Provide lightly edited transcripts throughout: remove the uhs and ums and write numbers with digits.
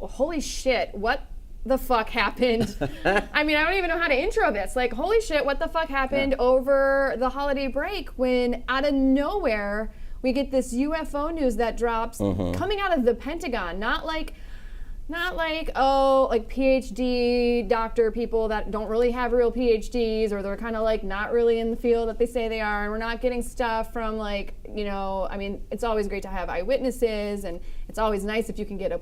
Holy shit, what the fuck happened? I mean, I don't even know how to intro this. Like, holy shit, what the fuck happened over the holiday break when out of nowhere we get this UFO news that drops coming out of the Pentagon, not like PhD doctor people that don't really have real PhDs, or they're kind of like not really in the field that they say they are, and we're not getting stuff from I mean, it's always great to have eyewitnesses, and it's always nice if you can get a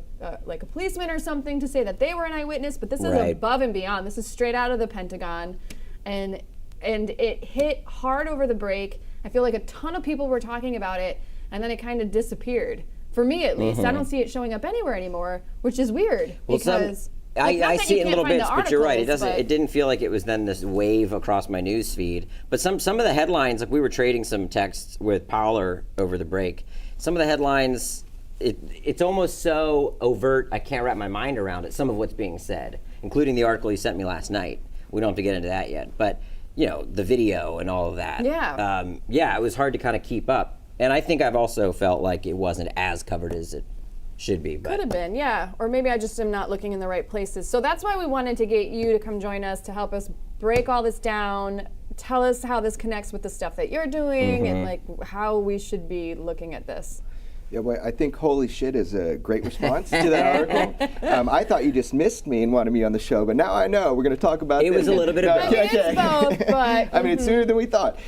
policeman or something to say that they were an eyewitness, but this is above and beyond. This is straight out of the Pentagon, and it hit hard over the break. I feel like a ton of people were talking about it, and then it kind of disappeared. For me, at least, I don't see it showing up anywhere anymore, which is weird. Well, because I see it in little bits, but you're right. It didn't feel like it was then this wave across my news feed. But some of the headlines, like we were trading some texts with Powler over the break. Some of the headlines, it's almost so overt, I can't wrap my mind around it. Some of what's being said, including the article you sent me last night. We don't have to get into that yet, but the video and all of that. Yeah. It was hard to kind of keep up. And I think I've also felt like it wasn't as covered as it should be. Could have been, yeah. Or maybe I just am not looking in the right places. So that's why we wanted to get you to come join us to help us break all this down, tell us how this connects with the stuff that you're doing, and how we should be looking at this. Yeah, well, I think holy shit is a great response to that article. I thought you just missed me and wanted me on the show, but now I know we're going to talk about it. It was a little bit of both. It's both, but... I mean, it's sooner than we thought.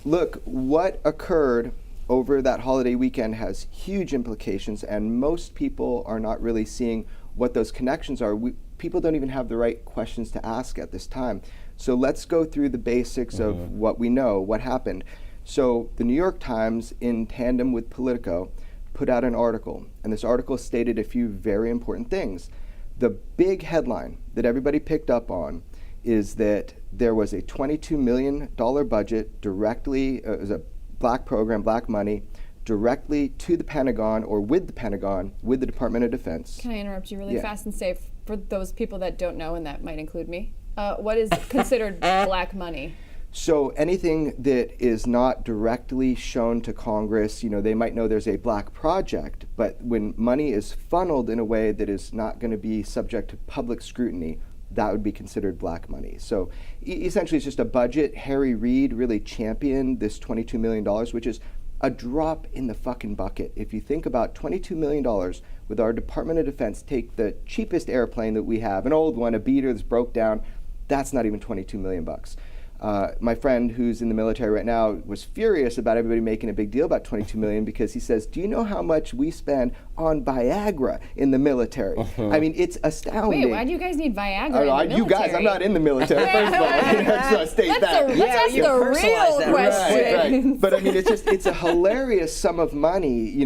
Look, what occurred over that holiday weekend has huge implications, and most people are not really seeing what those connections are. People don't even have the right questions to ask at this time. So let's go through the basics of what we know, what happened. So the New York Times, in tandem with Politico, put out an article, and this article stated a few very important things. The big headline that everybody picked up on is that there was a $22 million budget directly, it was a black program, black money, directly to the Pentagon, or with the Pentagon, with the Department of Defense. Can I interrupt you really fast and say, for those people that don't know, and that might include me, what is considered black money? So anything that is not directly shown to Congress, they might know there's a black project, but when money is funneled in a way that is not going to be subject to public scrutiny, that would be considered black money. So essentially it's just a budget. Harry Reid really championed this $22 million, which is a drop in the fucking bucket. If you think about $22 million with our Department of Defense, take the cheapest airplane that we have, an old one, a beater that's broke down, that's not even $22 million bucks. My friend who's in the military right now was furious about everybody making a big deal about $22 million because he says, do you know how much we spend on Viagra in the military? I mean, it's astounding. Wait, why do you guys need Viagra in the military? You guys, I'm not in the military, first of all. Let's state that. Let's ask the real question. Right. But I mean, it's a hilarious sum of money,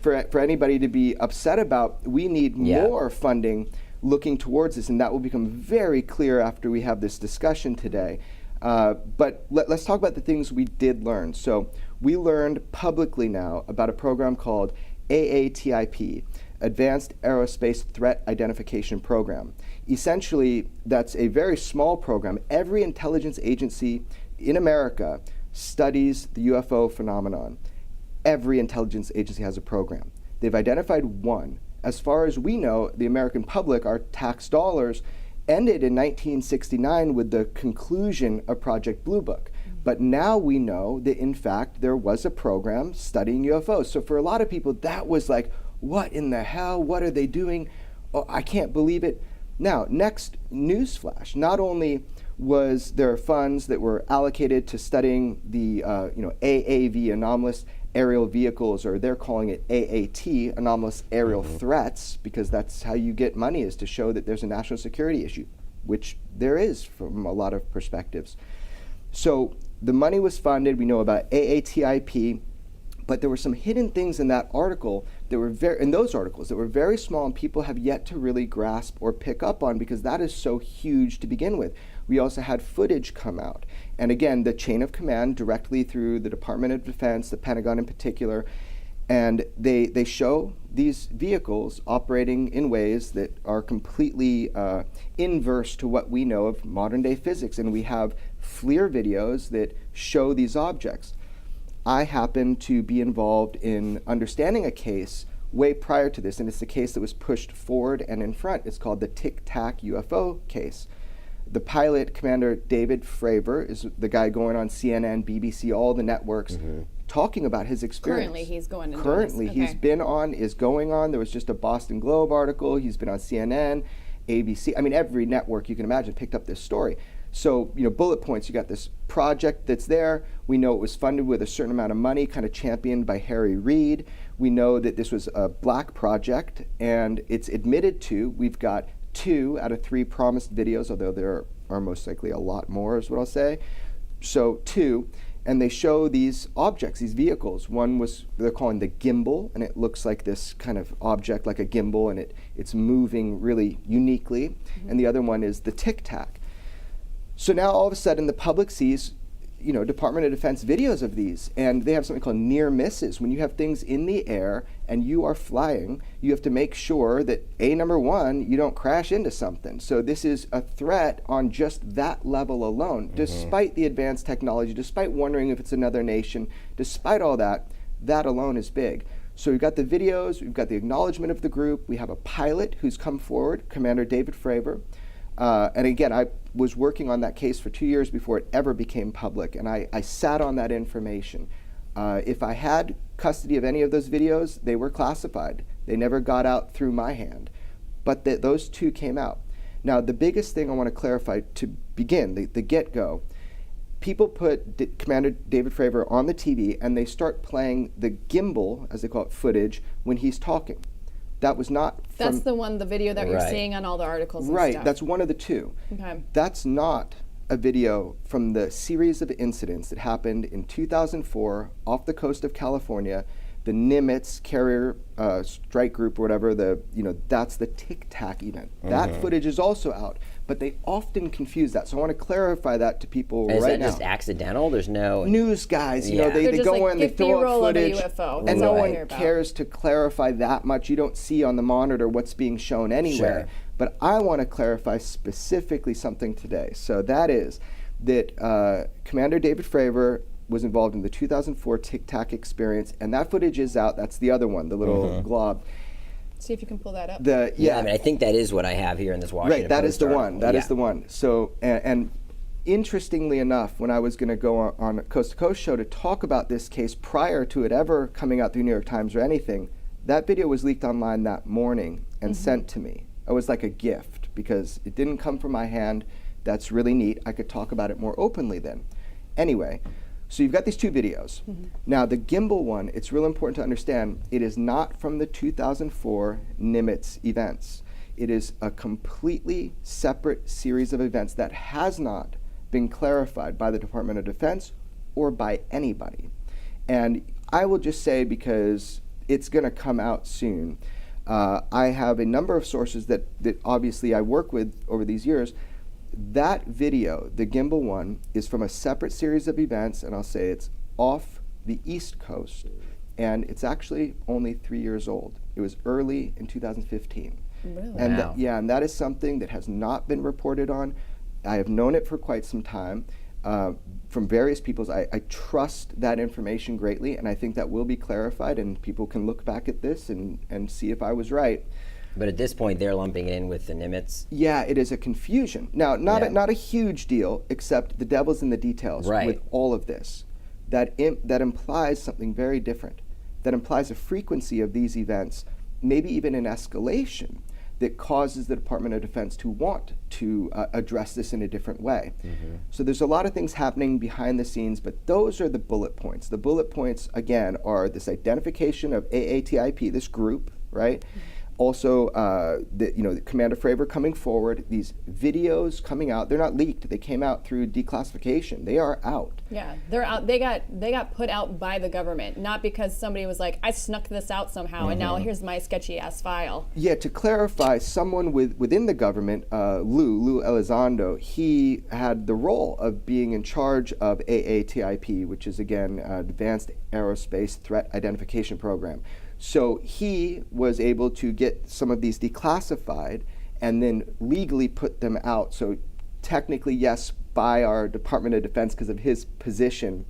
for anybody to be upset about. We need more funding looking towards this, and that will become very clear after we have this discussion today. But let's talk about the things we did learn. So we learned publicly now about a program called AATIP, Advanced Aerospace Threat Identification Program. Essentially, that's a very small program. Every intelligence agency in America studies the UFO phenomenon. Every intelligence agency has a program. They've identified one. As far as we know, the American public, our tax dollars, ended in 1969 with the conclusion of Project Blue Book. But now we know that, in fact, there was a program studying UFOs. So for a lot of people, that was like, what in the hell? What are they doing? Oh, I can't believe it. Now, next newsflash. Not only was there funds that were allocated to studying the AAV, anomalous aerial vehicles, or they're calling it AAT, anomalous aerial threats, because that's how you get money, is to show that there's a national security issue, which there is from a lot of perspectives. So the money was funded. We know about AATIP, but there were some hidden things in that article that were in those articles that were very small, and people have yet to really grasp or pick up on, because that is so huge to begin with. We also had footage come out. And again, the chain of command directly through the Department of Defense, the Pentagon in particular, and they show these vehicles operating in ways that are completely inverse to what we know of modern day physics. And we have FLIR videos that show these objects. I happened to be involved in understanding a case way prior to this, and it's the case that was pushed forward and in front. It's called the Tic Tac UFO case. The pilot, Commander David Fravor, is the guy going on CNN, BBC, all the networks, talking about his experience. Currently, he's going to Currently, he's been on, is going on. There was just a Boston Globe article. He's been on CNN, ABC. I mean, every network you can imagine picked up this story. So, bullet points, you got this project that's there. We know it was funded with a certain amount of money, kind of championed by Harry Reid. We know that this was a black project, and it's admitted to. We've got 2 out of 3 promised videos, although there are most likely a lot more, is what I'll say. So 2, and they show these objects, these vehicles. One was, they're calling the gimbal, and it looks like this kind of object, like a gimbal, and it's moving really uniquely. And the other one is the Tic Tac. So now all of a sudden the public sees, Department of Defense videos of these, and they have something called near misses. When you have things in the air and you are flying, you have to make sure that number one, you don't crash into something. So this is a threat on just that level alone, despite the advanced technology, despite wondering if it's another nation, despite all that, that alone is big. So we've got the videos, we've got the acknowledgement of the group, we have a pilot who's come forward, Commander David Fravor. And again, I was working on that case for 2 years before it ever became public, and I sat on that information. If I had custody of any of those videos, they were classified. They never got out through my hand. But those 2 came out. Now, the biggest thing I want to clarify to begin, the get-go, people put Commander David Fravor on the TV, and they start playing the gimbal, as they call it, footage, when he's talking. That was not from... That's the video that you're seeing on all the articles and stuff. Right, that's one of the 2. Okay. That's not a video from the series of incidents that happened in 2004 off the coast of California. The Nimitz carrier strike group or whatever, that's the Tic Tac event. That footage is also out, but they often confuse that. So I want to clarify that to people right now. Is that just accidental? There's no... News guys, Yeah. they go in, they throw up footage, UFO. and no one cares to clarify that much. You don't see on the monitor what's being shown anyway. Sure. But I want to clarify specifically something today. So that is that Commander David Fravor was involved in the 2004 Tic Tac experience, and that footage is out. That's the other one, the little glob. See if you can pull that up. I mean, I think that is what I have here in this Washington Right, that Post is the article. one. That is the one. So, and interestingly enough, when I was going to go on a Coast to Coast show to talk about this case prior to it ever coming out through New York Times or anything, that video was leaked online that morning and sent to me. It was like a gift because it didn't come from my hand. That's really neat. I could talk about it more openly then. Anyway, so you've got these 2 videos. Now the gimbal one, it's real important to understand, it is not from the 2004 Nimitz events. It is a completely separate series of events that has not been clarified by the Department of Defense or by anybody. And I will just say, because it's going to come out soon, I have a number of sources that obviously I work with over these years. That video, the gimbal one, is from a separate series of events, and I'll say it's off the East Coast, and it's actually only 3 years old. It was early in 2015. Really? And Wow. and that is something that has not been reported on. I have known it for quite some time from various people. I trust that information greatly, and I think that will be clarified, and people can look back at this and see if I was right. But at this point, they're lumping it in with the Nimitz. Yeah, it is a confusion. Now, not a huge deal, except the devil's in the details with all of this. That implies something very different. That implies a frequency of these events, maybe even an escalation, that causes the Department of Defense to want to address this in a different way. So there's a lot of things happening behind the scenes, but those are the bullet points. The bullet points, again, are this identification of AATIP, this group, right? Also, Commander Fravor coming forward, these videos coming out. They're not leaked. They came out through declassification. They are out. Yeah, they're out. They got put out by the government, not because somebody was like, I snuck this out somehow, and now here's my sketchy ass file. Yeah, to clarify, someone within the government, Lou Elizondo, he had the role of being in charge of AATIP, which is again Advanced Aerospace Threat Identification Program. So he was able to get some of these declassified and then legally put them out. So technically, yes, by our Department of Defense because of his position,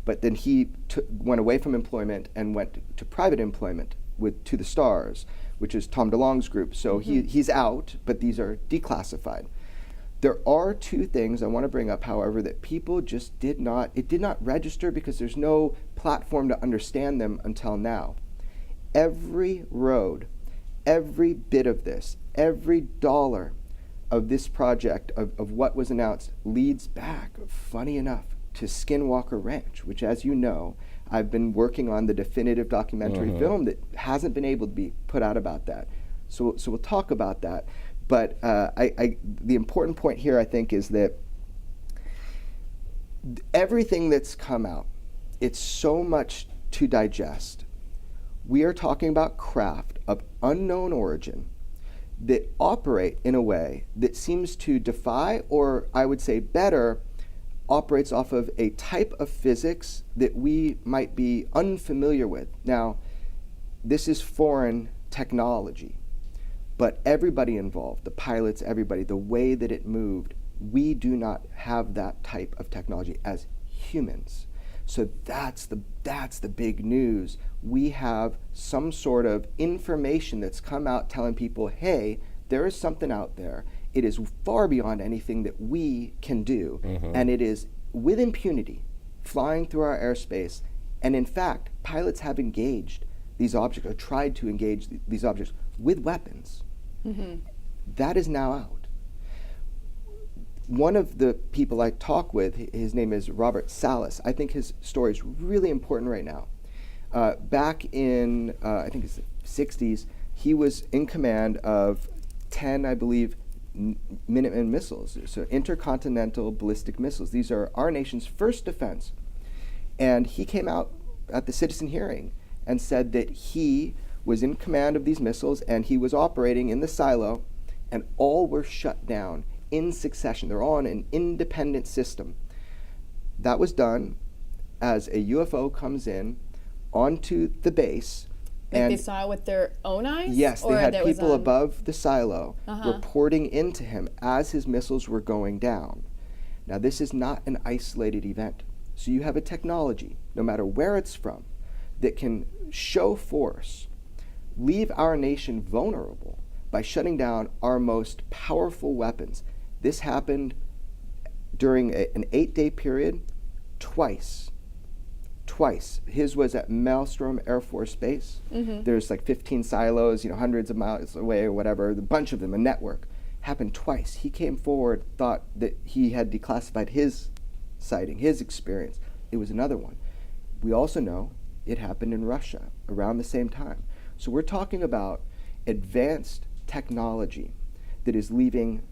but then he went away from employment and went to private employment with To the Stars, which is Tom DeLonge's group. So he's out, but these are declassified. There are two things I want to bring up, however, that people just it did not register because there's no platform to understand them until now. Every road, every bit of this, every dollar of this project, of what was announced, leads back, funny enough, to Skinwalker Ranch, which, as you know, I've been working on the definitive documentary film that hasn't been able to be put out about that. So we'll talk about that. But the important point here, I think, is that everything that's come out, it's so much to digest. We are talking about craft of unknown origin that operate in a way that seems to defy, or I would say better, operates off of a type of physics that we might be unfamiliar with. Now, this is foreign technology, but everybody involved, the pilots, everybody, the way that it moved, we do not have that type of technology as humans. So that's the big news. We have some sort of information that's come out telling people, hey, there is something out there. It is far beyond anything that we can do. And it is with impunity, flying through our airspace. And in fact, pilots have engaged these objects, or tried to engage these objects with weapons. That is now out. One of the people I talk with, his name is Robert Salas. I think his story is really important right now. Back in, I think it's the 60s, he was in command of 10, I believe, Minuteman missiles, so intercontinental ballistic missiles. These are our nation's first defense. And he came out at the citizen hearing and said that he was in command of these missiles and he was operating in the silo, and all were shut down in succession. They're all on an independent system. That was done as a UFO comes in onto the base. Like and they saw it with their own eyes? yes, they Or had that was people on- above the silo reporting into him as his missiles were going down. Now, this is not an isolated event. So you have a technology, no matter where it's from, that can show force, leave our nation vulnerable by shutting down our most powerful weapons. This happened during an 8-day period twice. His was at Maelstrom Air Force Base. There's like 15 silos, hundreds of miles away or whatever, a bunch of them, a network. Happened twice. He came forward, thought that he had declassified his sighting, his experience. It was another one. We also know it happened in Russia around the same time. So we're talking about advanced technology that is leaving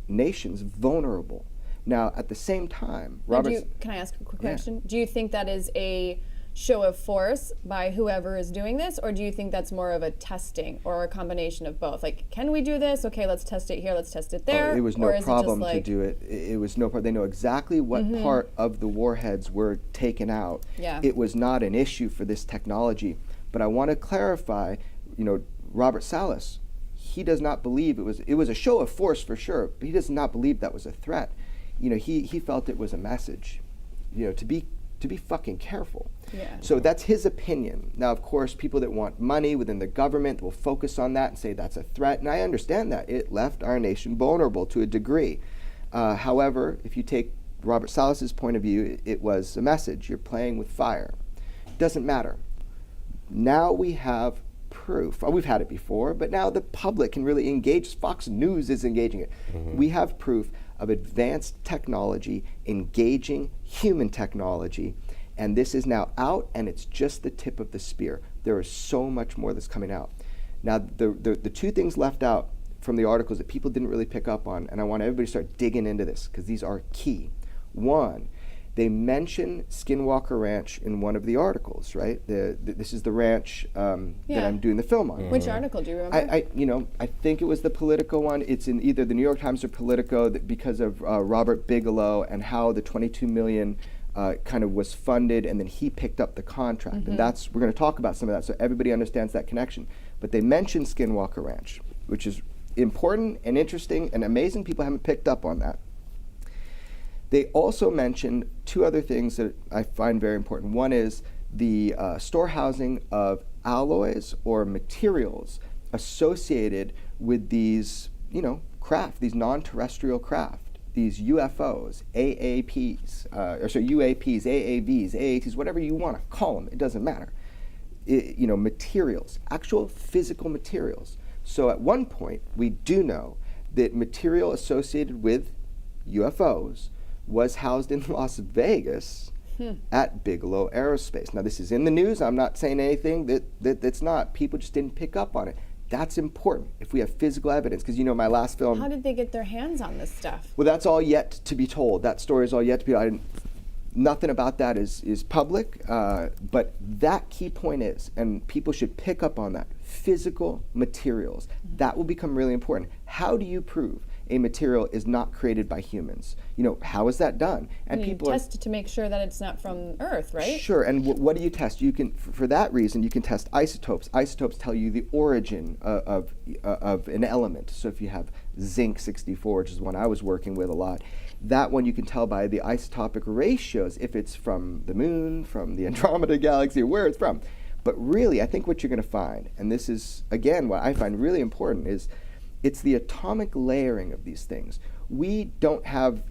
nations vulnerable. Now, at the same time, Can I ask a quick question? Do you think that is a show of force by whoever is doing this, or do you think that's more of a testing or a combination of both? Like, can we do this? Okay, let's test it here, let's test it there. It was or no is problem it just like, to do it. It was no problem. They know exactly what part of the warheads were taken out. Yeah. It was not an issue for this technology. But I want to clarify, Robert Salas, he does not believe it was a show of force for sure, but he does not believe that was a threat. He felt it was a message, to be fucking careful. Yeah. So that's his opinion. Now, of course, people that want money within the government will focus on that and say that's a threat, and I understand that. It left our nation vulnerable to a degree. However, if you take Robert Salas's point of view, it was a message. You're playing with fire. Doesn't matter. Now we have proof. We've had it before, but now the public can really engage. Fox News is engaging it. We have proof of advanced technology engaging human technology, and this is now out, and it's just the tip of the spear. There is so much more that's coming out. Now, the two things left out from the articles that people didn't really pick up on, and I want everybody to start digging into this because these are key. One, they mention Skinwalker Ranch in one of the articles, right? This is the ranch that I'm doing the film on. Which article, do you remember? I think it was the Politico one. It's in either the New York Times or Politico because of Robert Bigelow and how the $22 million kind of was funded, and then he picked up the contract. And we're going to talk about some of that so everybody understands that connection. But they mentioned Skinwalker Ranch, which is important and interesting and amazing. People haven't picked up on that. They also mentioned two other things that I find very important. One is the storehousing of alloys or materials associated with these, craft, these non-terrestrial craft, these UFOs, AAPs, UAPs, AAVs, AATs, whatever you want to call them, it doesn't matter. Materials, actual physical materials. So at one point, we do know that material associated with UFOs was housed in Las Vegas at Bigelow Aerospace. Now, this is in the news. I'm not saying anything that's not. People just didn't pick up on it. That's important if we have physical evidence, because my last film. How did they get their hands on this stuff? Well, that's all yet to be told. That story is all yet to be told. Nothing about that is public, but that key point is, and people should pick up on that, physical materials. That will become really important. How do you prove a material is not created by humans? How is that done? And you test it to make sure that it's not from Earth, right? Sure, and what do you test? You can, for that reason, you can test isotopes. Isotopes tell you the origin of an element. So if you have zinc-64, which is one I was working with a lot, that one you can tell by the isotopic ratios if it's from the moon, from the Andromeda galaxy, or where it's from. But really, I think what you're going to find, and this is, again, what I find really important, is it's the atomic layering of these things. We don't have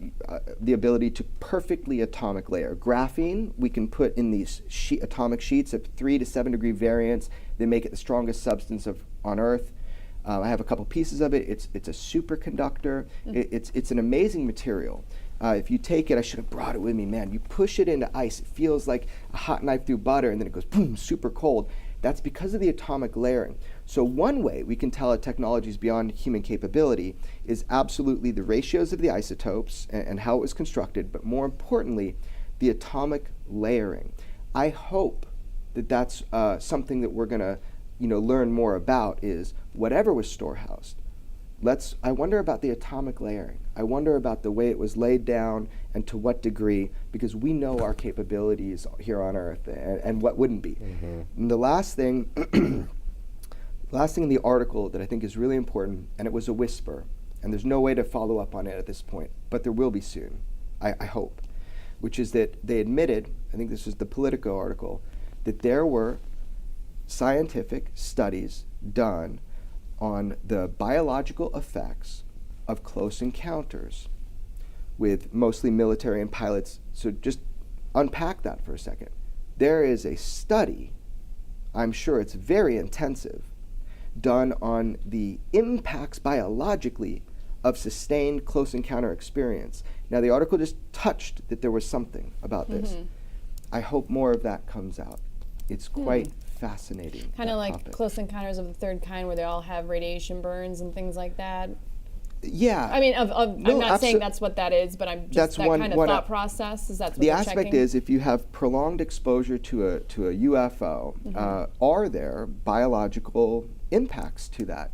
the ability to perfectly atomic layer. Graphene, we can put in these atomic sheets of 3 to 7 degree variance. They make it the strongest substance on Earth. I have a couple pieces of it. It's a superconductor. It's an amazing material. If you take it, I should have brought it with me, man. You push it into ice. It feels like a hot knife through butter, and then it goes boom, super cold. That's because of the atomic layering. So one way we can tell a technology is beyond human capability is absolutely the ratios of the isotopes and how it was constructed, but more importantly, the atomic layering. I hope that that's something that we're going to learn more about, is whatever was storehoused. I wonder about the atomic layering. I wonder about the way it was laid down and to what degree, because we know our capabilities here on Earth and what wouldn't be. And the last thing in the article that I think is really important, and it was a whisper, and there's no way to follow up on it at this point, but there will be soon, I hope, which is that they admitted, I think this was the Politico article, that there were scientific studies done on the biological effects of close encounters with mostly military and pilots. So just unpack that for a second. There is a study, I'm sure it's very intensive, done on the impacts biologically of sustained close encounter experience. Now, the article just touched that there was something about this. I hope more of that comes out. It's quite fascinating. Kind of like topic. Close Encounters of the Third Kind, where they all have radiation burns and things like that. Yeah. I mean, I'm not saying that's what that is, but I'm just that kind of thought process. Is that what the you're aspect checking? is, if you have prolonged exposure to a UFO, are there biological impacts to that?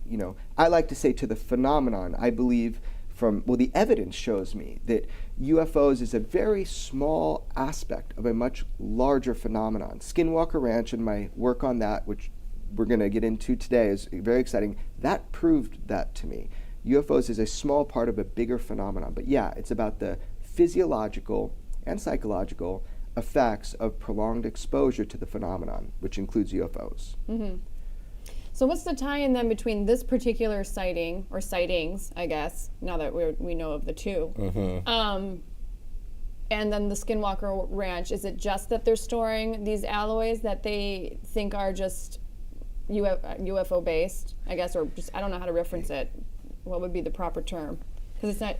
I like to say to the phenomenon. I believe the evidence shows me that UFOs is a very small aspect of a much larger phenomenon. Skinwalker Ranch and my work on that, which we're going to get into today, is very exciting. That proved that to me. UFOs is a small part of a bigger phenomenon. But yeah, it's about the physiological and psychological effects of prolonged exposure to the phenomenon, which includes UFOs. So what's the tie-in then between this particular sighting, or sightings, I guess, now that we know of the two, and then the Skinwalker Ranch? Is it just that they're storing these alloys that they think are just UFO-based, I guess, or just, I don't know how to reference it. What would be the proper term? Because it's not...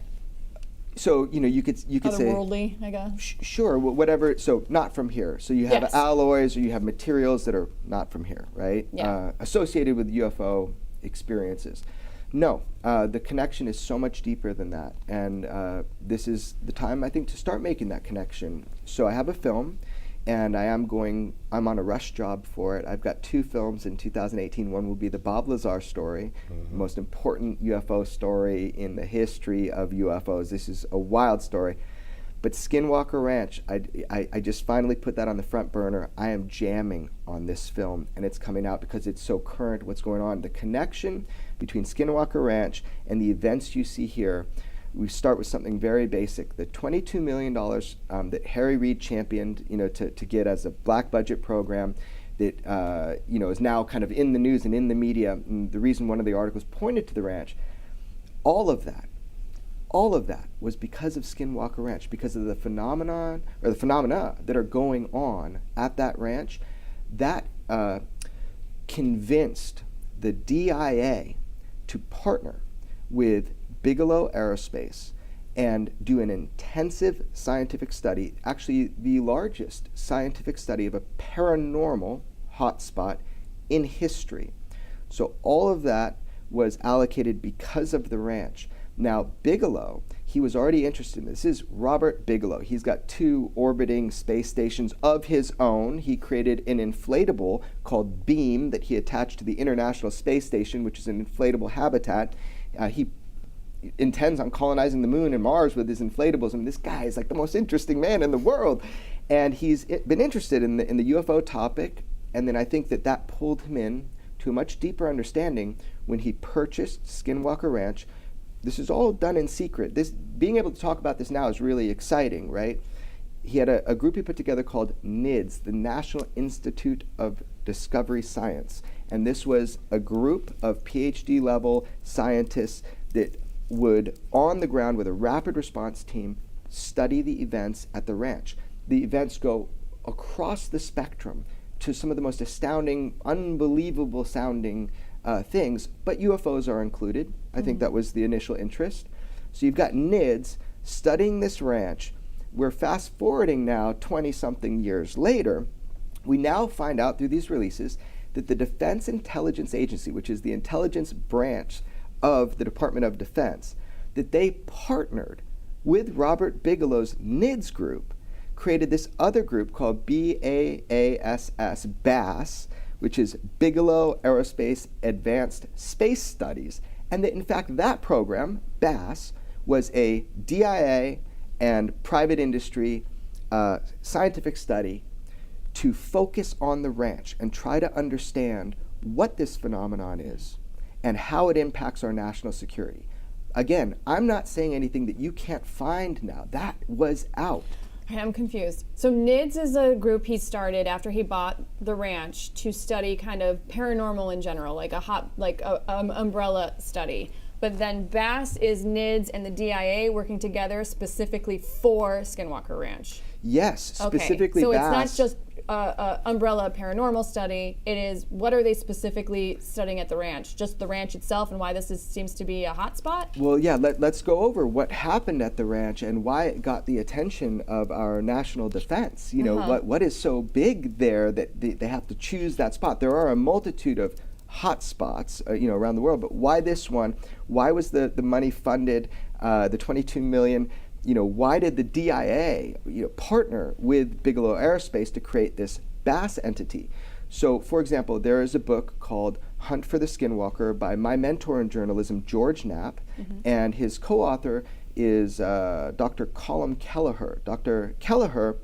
So, you could say... Otherworldly, I guess? Sure, whatever. So, not from here. So, you have alloys, or you have materials that are not from here, right? Yeah. Associated with UFO experiences. No, the connection is so much deeper than that. And this is the time, I think, to start making that connection. So, I have a film, and I'm on a rush job for it. I've got 2 films in 2018. One will be the Bob Lazar story, the most important UFO story in the history of UFOs. This is a wild story. But Skinwalker Ranch, I just finally put that on the front burner. I am jamming on this film, and it's coming out because it's so current, what's going on. The connection between Skinwalker Ranch and the events you see here we start with something very basic. The $22 million that Harry Reid championed, to get as a black budget program that, is now kind of in the news and in the media. And the reason one of the articles pointed to the ranch, all of that was because of Skinwalker Ranch, because of the phenomena that are going on at that ranch that convinced the DIA to partner with Bigelow Aerospace and do an intensive scientific study, actually the largest scientific study of a paranormal hotspot in history. So all of that was allocated because of the ranch. Now, Bigelow, he was already interested in this. This is Robert Bigelow. He's got 2 orbiting space stations of his own. He created an inflatable called Beam that he attached to the International Space Station, which is an inflatable habitat. He intends on colonizing the moon and Mars with his inflatables. I mean, this guy is like the most interesting man in the world. And he's been interested in the UFO topic. And then I think that pulled him in to a much deeper understanding when he purchased Skinwalker Ranch. This is all done in secret. Being able to talk about this now is really exciting, right? He had a group he put together called NIDS, the National Institute of Discovery Science. And this was a group of PhD level scientists that would, on the ground with a rapid response team, study the events at the ranch. The events go across the spectrum to some of the most astounding, unbelievable sounding things, but UFOs are included. I think that was the initial interest. So you've got NIDS studying this ranch. We're fast forwarding now 20-something years later. We now find out through these releases that the Defense Intelligence Agency, which is the intelligence branch of the Department of Defense, that they partnered with Robert Bigelow's NIDS group, created this other group called BASS, which is Bigelow Aerospace Advanced Space Studies. And that in fact that program, BASS, was a DIA and private industry scientific study to focus on the ranch and try to understand what this phenomenon is and how it impacts our national security. Again, I'm not saying anything that you can't find now. That was out. I'm confused. So NIDS is a group he started after he bought the ranch to study kind of paranormal in general, like a umbrella study. But then BASS is NIDS and the DIA working together specifically for Skinwalker Ranch. Yes, specifically so BASS. So it's not just umbrella paranormal study. It is, what are they specifically studying at the ranch? Just the ranch itself and why this seems to be a hot spot? Well, yeah, let's go over what happened at the ranch and why it got the attention of our national defense. What is so big there that they have to choose that spot? There are a multitude of hot spots, around the world, but why this one? Why was the money funded, the $22 million? Why did the DIA partner with Bigelow Aerospace to create this BASS entity? So, for example, there is a book called Hunt for the Skinwalker by my mentor in journalism, George Knapp, and his co-author is Dr. Colm Kelleher. Dr. Kelleher,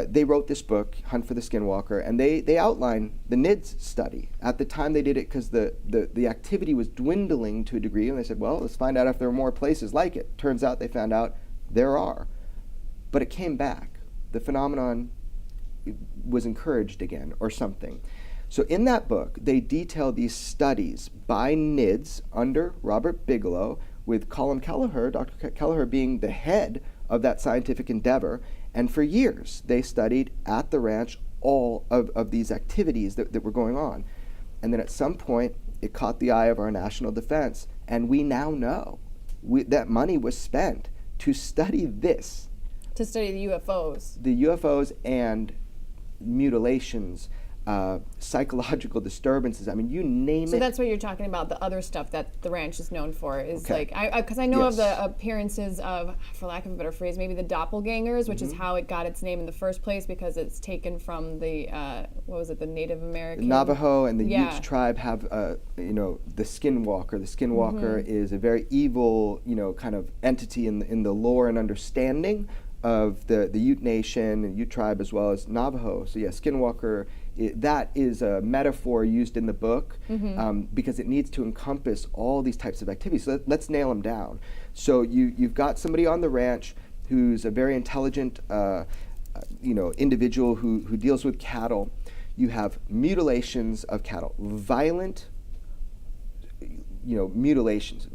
they wrote this book, Hunt for the Skinwalker, and they outline the NIDS study. At the time they did it because the activity was dwindling to a degree, and they said, well, let's find out if there are more places like it. Turns out they found out there are. But it came back. The phenomenon was encouraged again, or something. So in that book, they detail these studies by NIDS under Robert Bigelow, with Colm Kelleher, Dr. Kelleher being the head of that scientific endeavor. And for years, they studied at the ranch all of these activities that were going on. And then at some point, it caught the eye of our national defense, and we now know that money was spent to study this. To study the UFOs. The UFOs and mutilations, psychological disturbances. I mean, you name it. So that's what you're talking about, the other stuff that the ranch is known for, is because I know of the appearances of, for lack of a better phrase, maybe the doppelgangers, which is how it got its name in the first place, because it's taken from the, the Native American? Navajo and the Ute tribe have, the Skinwalker. The Skinwalker is a very evil, kind of entity in the lore and understanding of the Ute Nation and Ute tribe as well as Navajo. So yeah, Skinwalker, that is a metaphor used in the book because it needs to encompass all these types of activities. So let's nail them down. So you've got somebody on the ranch who's a very intelligent individual who deals with cattle. You have mutilations of cattle, violent mutilations,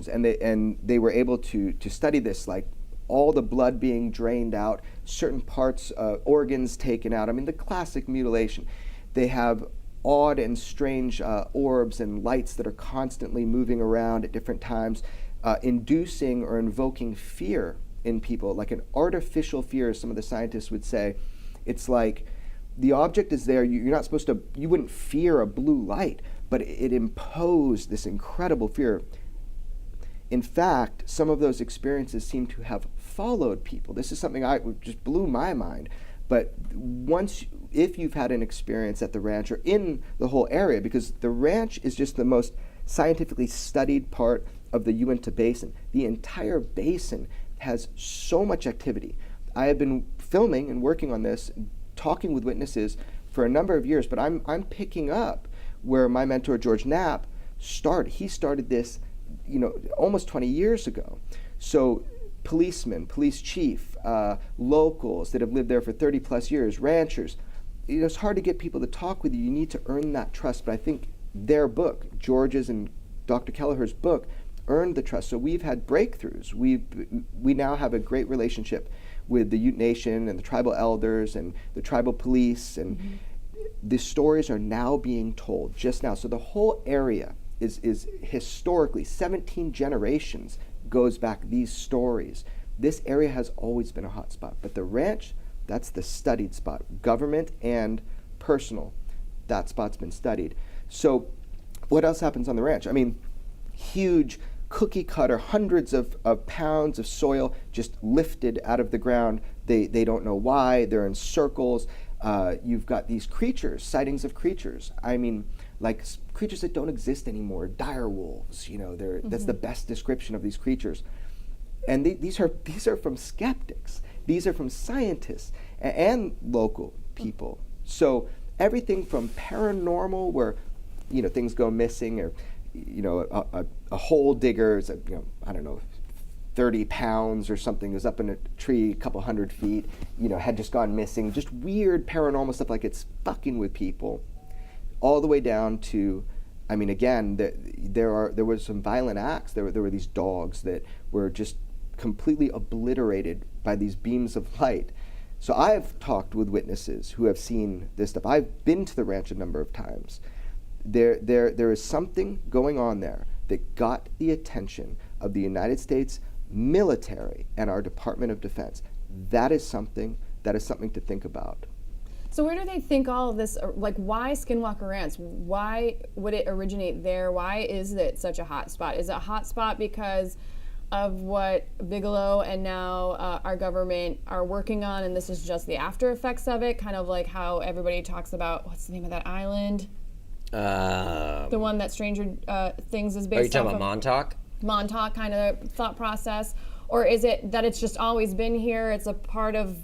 and they were able to study this, like all the blood being drained out, certain parts, organs taken out. I mean, the classic mutilation. They have odd and strange orbs and lights that are constantly moving around at different times, inducing or invoking fear in people, like an artificial fear, as some of the scientists would say. It's like the object is there, you're not supposed to, you wouldn't fear a blue light, but it imposed this incredible fear. In fact, some of those experiences seem to have followed people. This is something just blew my mind. But if you've had an experience at the ranch or in the whole area, because the ranch is just the most scientifically studied part of the Uinta Basin. The entire basin has so much activity. I have been filming and working on this, talking with witnesses for a number of years, but I'm picking up where my mentor George Knapp started. He started this, almost 20 years ago. So policemen, police chief, locals that have lived there for 30 plus years, ranchers, it's hard to get people to talk with you. You need to earn that trust. But I think their book, George's and Dr. Kelleher's book, earned the trust. So we've had breakthroughs. We now have a great relationship with the Ute Nation and the tribal elders and the tribal police, and the stories are now being told just now. So the whole area is historically 17 generations goes back these stories. This area has always been a hot spot, but the ranch, that's the studied spot. Government and personal, that spot's been studied. So what else happens on the ranch? I mean, huge cookie cutter, hundreds of pounds of soil just lifted out of the ground. They don't know why. They're in circles. You've got these creatures, sightings of creatures. I mean, like creatures that don't exist anymore, dire wolves. That's the best description of these creatures. And these are from skeptics. These are from scientists and local people. So everything from paranormal, where things go missing, or a hole digger is 30 pounds or something, is up in a tree a couple 100 feet, had just gone missing, just weird paranormal stuff, like it's fucking with people, all the way down to, again, there was some violent acts. There were these dogs that were just completely obliterated by these beams of light. So I've talked with witnesses who have seen this stuff. I've been to the ranch a number of times. There is something going on there that got the attention of the United States military and our Department of Defense. That is something to think about. So where do they think all of this, like why Skinwalker Ranch? Why would it originate there? Why is it such a hot spot? Is it a hot spot because of what Bigelow and now our government are working on, and this is just the after effects of it, kind of like how everybody talks about, what's the name of that island? The one that Stranger Things is based on. Are you talking about Montauk? Montauk kind of thought process? Or is it that it's just always been here, it's a part of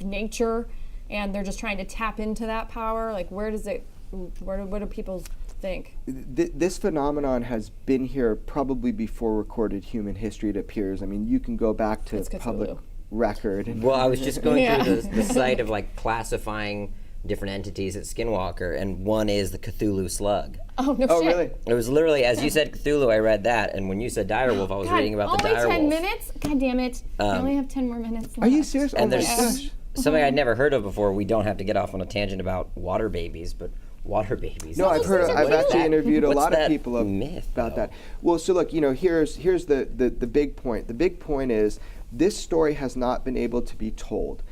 nature, and they're just trying to tap into that power? Like what do people think? This phenomenon has been here probably before recorded human history, it appears. You can go back to public record. Well, I was just going through the site of like classifying different entities at Skinwalker, and one is the Cthulhu slug. Oh, no shit. Really? It was literally, as you said Cthulhu, I read that, and when you said direwolf, I was reading about the direwolf. Only 10 minutes? God damn it. I only have 10 more minutes left. Are you serious? And oh my there's gosh. something I'd never heard of before. We don't have to get off on a tangent about water babies, but water babies. No, I've actually interviewed a lot of people about that. Well, so look, here's the big point. The big point is this story has not been able to be told.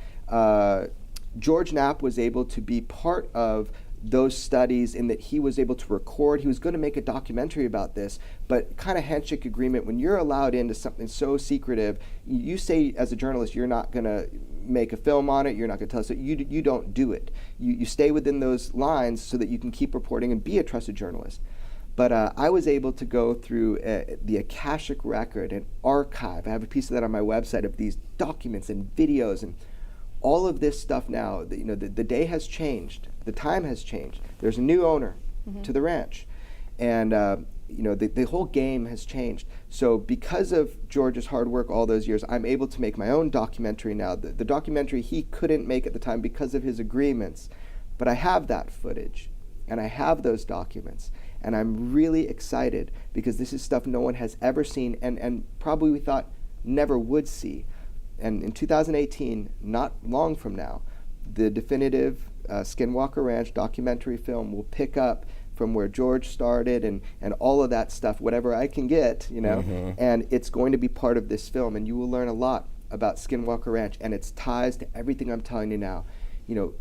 George Knapp was able to be part of those studies in that he was able to record. He was going to make a documentary about this, but kind of handshake agreement, when you're allowed into something so secretive, you say as a journalist you're not going to make a film on it, you're not going to tell us that you don't do it. You stay within those lines so that you can keep reporting and be a trusted journalist. But I was able to go through the Akashic Record and archive. I have a piece of that on my website of these documents and videos and all of this stuff now. The day has changed. The time has changed. There's a new owner to the ranch. And the whole game has changed. So because of George's hard work all those years, I'm able to make my own documentary now. The documentary he couldn't make at the time because of his agreements. But I have that footage, and I have those documents. And I'm really excited because this is stuff no one has ever seen and probably we thought never would see. And in 2018, not long from now, the definitive Skinwalker Ranch documentary film will pick up from where George started and all of that stuff, whatever I can get, and it's going to be part of this film. And you will learn a lot about Skinwalker Ranch and its ties to everything I'm telling you now.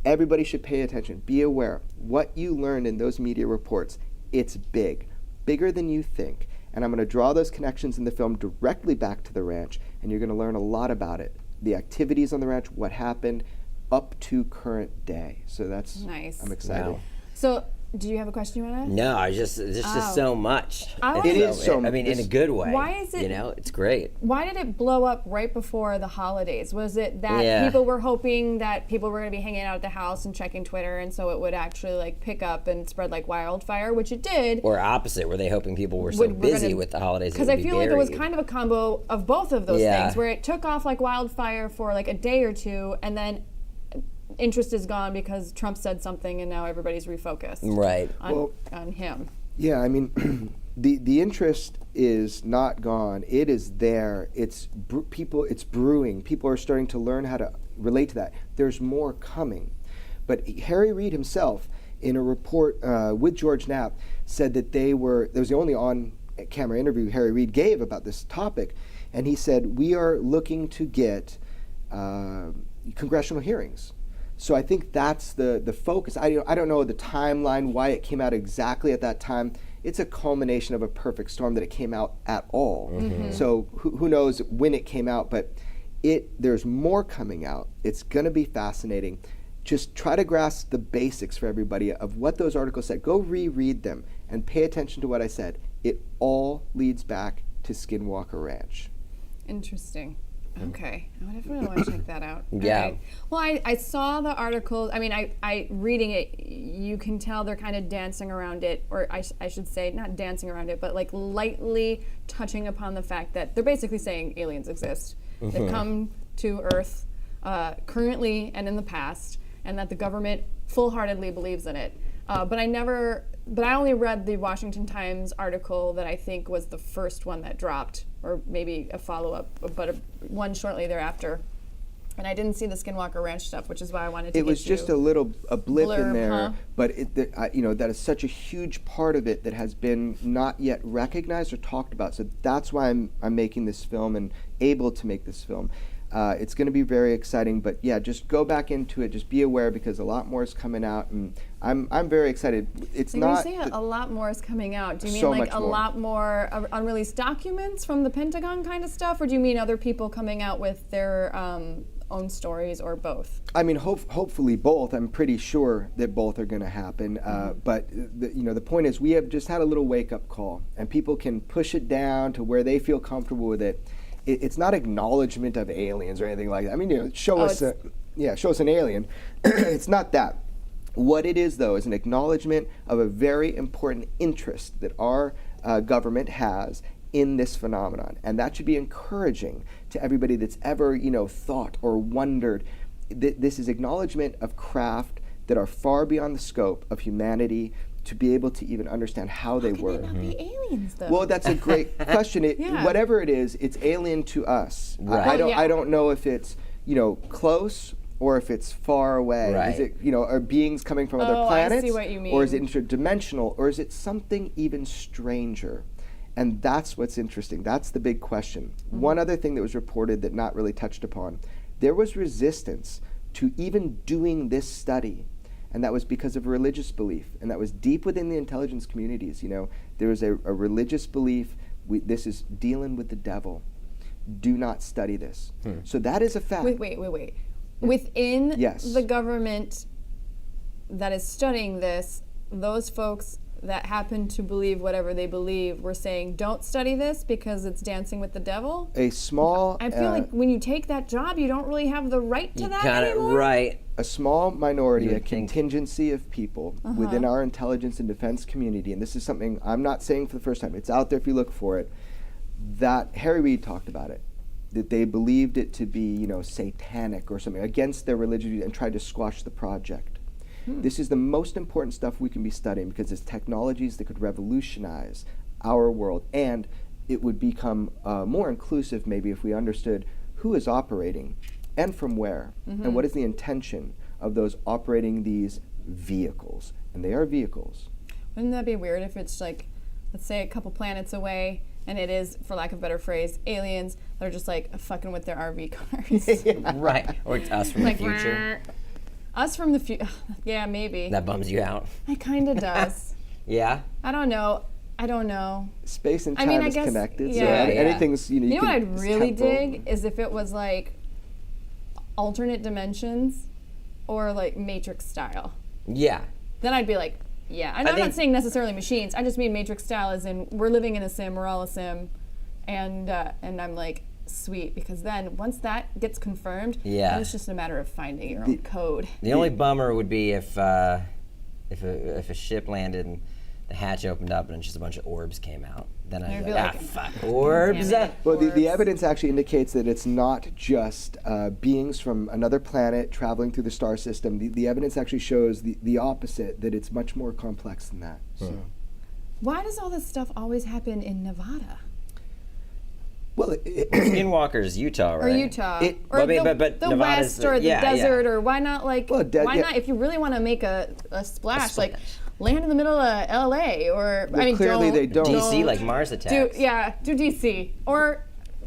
Everybody should pay attention. Be aware. What you learned in those media reports, it's bigger than you think. And I'm going to draw those connections in the film directly back to the ranch, and you're going to learn a lot about it. The activities on the ranch, what happened up to current day. So that's nice. I'm excited. Wow. So, do you have a question you want to ask? No, there's just so much. It is so much. I mean, in a good way. Why is it? It's great. Why did it blow up right before the holidays? Was it that people were hoping that people were going to be hanging out at the house and checking Twitter, and so it would actually pick up and spread like wildfire, which it did? Or opposite, were they hoping people were so busy with the holidays? Because I feel like it was kind of a combo of both of those things, where it took off like wildfire for like a day or two, and then interest is gone because Trump said something and now everybody's refocused on him. Yeah, I mean, the interest is not gone. It is there. It's brewing. People are starting to learn how to relate to that. There's more coming. But Harry Reid himself, in a report with George Knapp, said that that was the only on-camera interview Harry Reid gave about this topic, and he said, we are looking to get congressional hearings. So I think that's the focus. I don't know the timeline, why it came out exactly at that time. It's a culmination of a perfect storm that it came out at all. So who knows when it came out, but there's more coming out. It's going to be fascinating. Just try to grasp the basics for everybody of what those articles said. Go reread them and pay attention to what I said. It all leads back to Skinwalker Ranch. Interesting. Okay, I definitely want to check that out. Yeah. Okay. Well, I saw the article. I mean, I reading it, you can tell they're kind of dancing around it, or I should say, not dancing around it, but like lightly touching upon the fact that they're basically saying aliens exist. They've come to Earth currently and in the past, and that the government full-heartedly believes in it. But I only read the Washington Times article that I think was the first one that dropped, or maybe a follow-up, but one shortly thereafter. And I didn't see the Skinwalker Ranch stuff, which is why I wanted to. It was just a blip in there, but that is such a huge part of it that has been not yet recognized or talked about. So that's why I'm making this film and able to make this film. It's going to be very exciting, but yeah, just go back into it. Just be aware because a lot more is coming out, and I'm very excited. It's when not. You say a lot more is coming out. Do you mean so like much more. lot more unreleased documents from the Pentagon kind of stuff, or do you mean other people coming out with their own stories, or both? I mean, hopefully both. I'm pretty sure that both are going to happen. But the point is, we have just had a little wake-up call, and people can push it down to where they feel comfortable with it. It's not acknowledgement of aliens or anything like that. I mean, show us an alien. It's not that. What it is, though, is an acknowledgement of a very important interest that our government has in this phenomenon, and that should be encouraging to everybody that's ever thought or wondered. This is acknowledgement of craft that are far beyond the scope of humanity to be able to even understand how they were. How can they not be aliens, though? Well, that's a great question. Whatever it is, it's alien to us. Right. I don't know if it's close or if it's far away. Right. Is it are beings coming from other planets? I see what you mean. Or is it interdimensional? Or is it something even stranger? And that's what's interesting. That's the big question. One other thing that was reported that not really touched upon, there was resistance to even doing this study. And that was because of religious belief. And that was deep within the intelligence communities. There was a religious belief, this is dealing with the devil. Do not study this. So that is a fact. Wait. Within Yes. the government that is studying this, those folks that happen to believe whatever they believe were saying, don't study this because it's dancing with the devil? A small, I feel like when you take that job, you don't really have the right to that Got it anymore. right. a small minority, You a would think. contingency of people within our intelligence and defense community, and this is something I'm not saying for the first time, it's out there if you look for it, that Harry Reid talked about it, that they believed it to be, you know, satanic or something, against their religion, and tried to squash the project. This is the most important stuff we can be studying because it's technologies that could revolutionize our world, and it would become more inclusive maybe if we understood who is operating and from where, and what is the intention of those operating these vehicles. And they are vehicles. Wouldn't that be weird if it's like, let's say a couple planets away, and it is, for lack of a better phrase, aliens that are just like fucking with their RV cars? Right. Or it's us from Like, the future. Us from the future. Yeah, maybe. That bums you out. It kind of does. Yeah. I don't know. Space and I time mean, I is guess- connected, so yeah. anything's, you know, You know what can- I'd it's really temporal. dig is if it was like alternate dimensions or like Matrix style. Yeah. Then I'd be like, yeah. And I I'm not think- saying necessarily machines. I just mean Matrix style as in we're living in a sim, we're all a sim, and I'm like, sweet, because then once that gets confirmed, Yeah. then it's just a matter of finding your own code. The only bummer would be if a ship landed and the hatch opened up and just a bunch of orbs came out. Then I'd You'd be be like, like, fuck, orbs? Damn it. Well, the Orbs. evidence actually indicates that it's not just beings from another planet traveling through the star system. The evidence actually shows the opposite, that it's much more complex than that. So. Why does all this stuff always happen in Nevada Well, Skinwalker's Utah, right? or Utah It- or Well, I mean, the, but the Nevada's West or the yeah, yeah. desert or why not like Well, why yeah. not if you really want to make a splash, like splash. land in the middle of LA or Well, I mean clearly they don't. DC, like Mars attacks. do DC or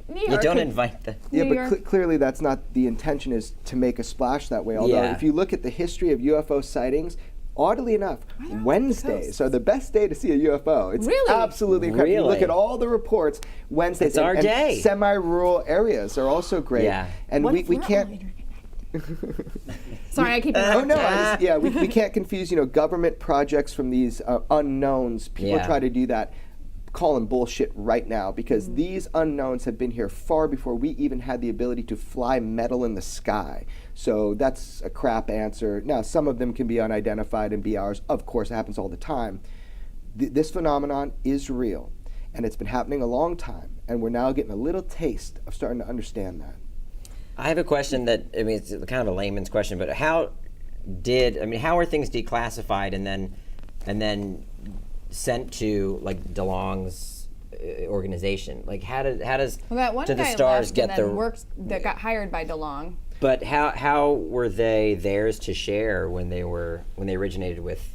New York. You don't invite the... Yeah, New but York. clearly that's not the intention, is to make a splash that way. Although Yeah. if you look at the history of UFO sightings, oddly enough, Wednesdays coast? are the best day to see a UFO. It's Really? absolutely incredible. You look Really? at all the reports, Wednesdays. It's our and day. Semi-rural areas are also great. Yeah. And What we if we're all can't... internet? Sorry, I keep Oh interrupting. no! Yeah, we can't confuse, you know, government projects from these unknowns. People Yeah. try to do that. Call them bullshit right now, because these unknowns have been here far before we even had the ability to fly metal in the sky. So that's a crap answer. Now, some of them can be unidentified and be ours. Of course, it happens all the time. This phenomenon is real, and it's been happening a long time, and we're now getting a little taste of starting to understand that. I have a question that, I mean, it's kind of a layman's question, but how are things declassified and then sent to like DeLong's organization? Like how does Well, that one do the guy stars left get and then the worked that got hired by DeLong. But how were they theirs to share when they originated with?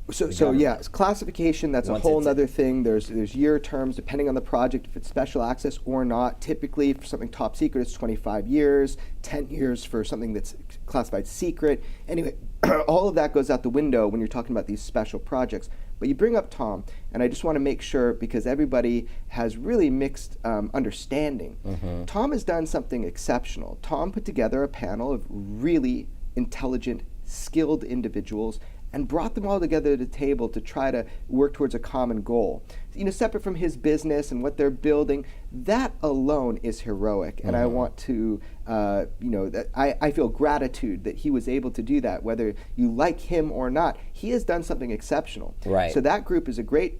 So yeah, it's classification, that's Once a whole it's- other thing. There's year terms depending on the project, if it's special access or not. Typically for something top secret, it's 25 years, 10 years for something that's classified secret. Anyway, all of that goes out the window when you're talking about these special projects. But you bring up Tom, and I just want to make sure, because everybody has really mixed understanding. Tom has done something exceptional. Tom put together a panel of really intelligent, skilled individuals and brought them all together at the table to try to work towards a common goal. You know, separate from his business and what they're building, that alone is heroic. And I want to, I feel gratitude that he was able to do that, whether you like him or not. He has done something exceptional. Right. So that group is a great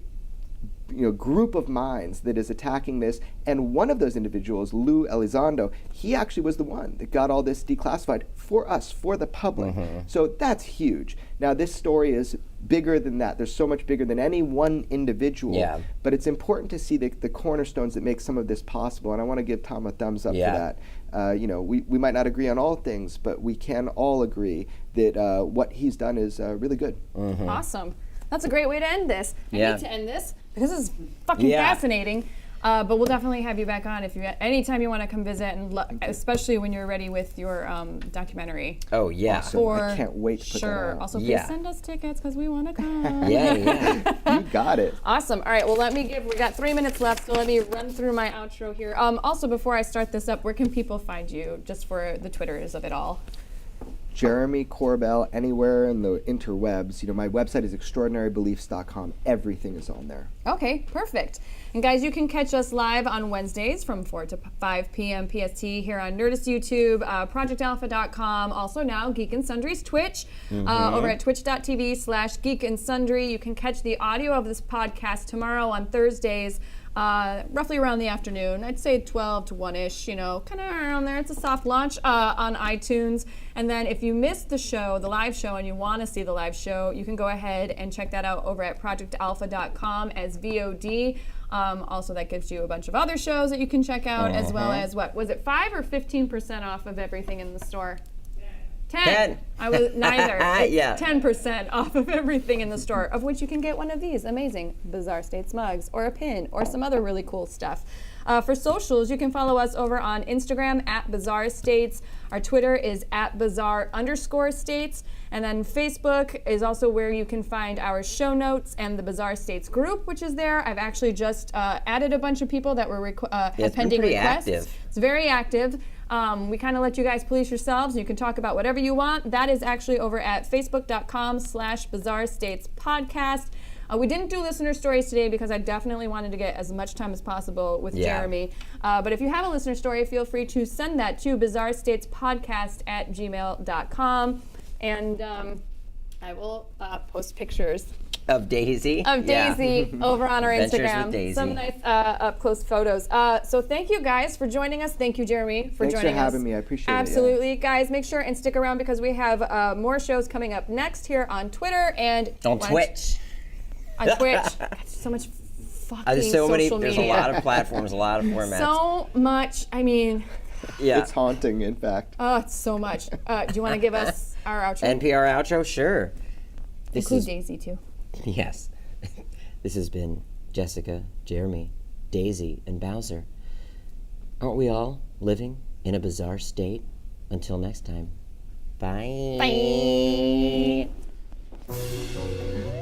group of minds that is attacking this, and one of those individuals, Lou Elizondo, he actually was the one that got all this declassified for us, for the public. So that's huge. Now this story is bigger than that. There's so much bigger than any one individual. Yeah. But it's important to see the cornerstones that make some of this possible, and I want to give Tom a thumbs up Yeah. for that. We might not agree on all things, but we can all agree that what he's done is really good. Awesome. That's a great way to end this. I Yeah. hate to end this because this is fucking Yeah. fascinating. But we'll definitely have you back on if you anytime you want to come visit, and especially when you're ready with your documentary. Oh yeah. Awesome. I can't wait to put that Sure. out. Also, please Yeah. send us tickets because we want to come. Yeah. You got it. Awesome. All right. Well, we got 3 minutes left, so let me run through my outro here. Also, before I start this up, where can people find you, just for the Twitters of it all? Jeremy Corbell anywhere in the interwebs. My website is extraordinarybeliefs.com. Everything is on there. Okay, perfect. And guys, you can catch us live on Wednesdays from 4 to 5 p.m. PST here on Nerdist YouTube, ProjectAlpha.com, also now Geek and Sundry's Twitch, over at twitch.tv/Geek and Sundry. You can catch the audio of this podcast tomorrow on Thursdays, roughly around the afternoon. I'd say 12 to 1-ish, kind of around there. It's a soft launch on iTunes. And then if you missed the show, the live show, and you want to see the live show, you can go ahead and check that out over at ProjectAlpha.com as VOD. Also, that gives you a bunch of other shows that you can check out, as well as, what was it, 5 or 15% off of everything in the store? 10. I was neither. It's 10% off of everything in the store, of which you can get one of these amazing Bizarre States mugs, or a pin, or some other really cool stuff. For socials, you can follow us over on Instagram at Bizarre States. Our Twitter is at Bizarre_States. And then Facebook is also where you can find our show notes and the Bizarre States group, which is there. I've actually just added a bunch of people that were have pending requests. Active. It's very active. We kind of let you guys police yourselves. You can talk about whatever you want. That is actually over at facebook.com/Bizarre States Podcast. We didn't do listener stories today because I definitely wanted to get as much time as possible with Jeremy. But if you have a listener story, feel free to send that to bizarrestatespodcast@gmail.com. And I will post pictures of Daisy. Over on our Adventures Instagram. with Daisy. Some nice up-close photos. So thank you guys for joining us. Thank you, Jeremy, for joining us. Thanks for having me. I appreciate it. Absolutely. Guys, make sure and stick around because we have more shows coming up next here on Twitter and on Twitch. On Twitch. God, so much fucking There's so many. social There's media. a lot of platforms, a lot of formats. So much. I mean, It's haunting, in fact. oh, it's so much. Do you want to give us our outro? NPR outro, sure. Include Daisy too. Yes. This has been Jessica, Jeremy, Daisy, and Bowser. Aren't we all living in a bizarre state? Until next time. Bye. Bye.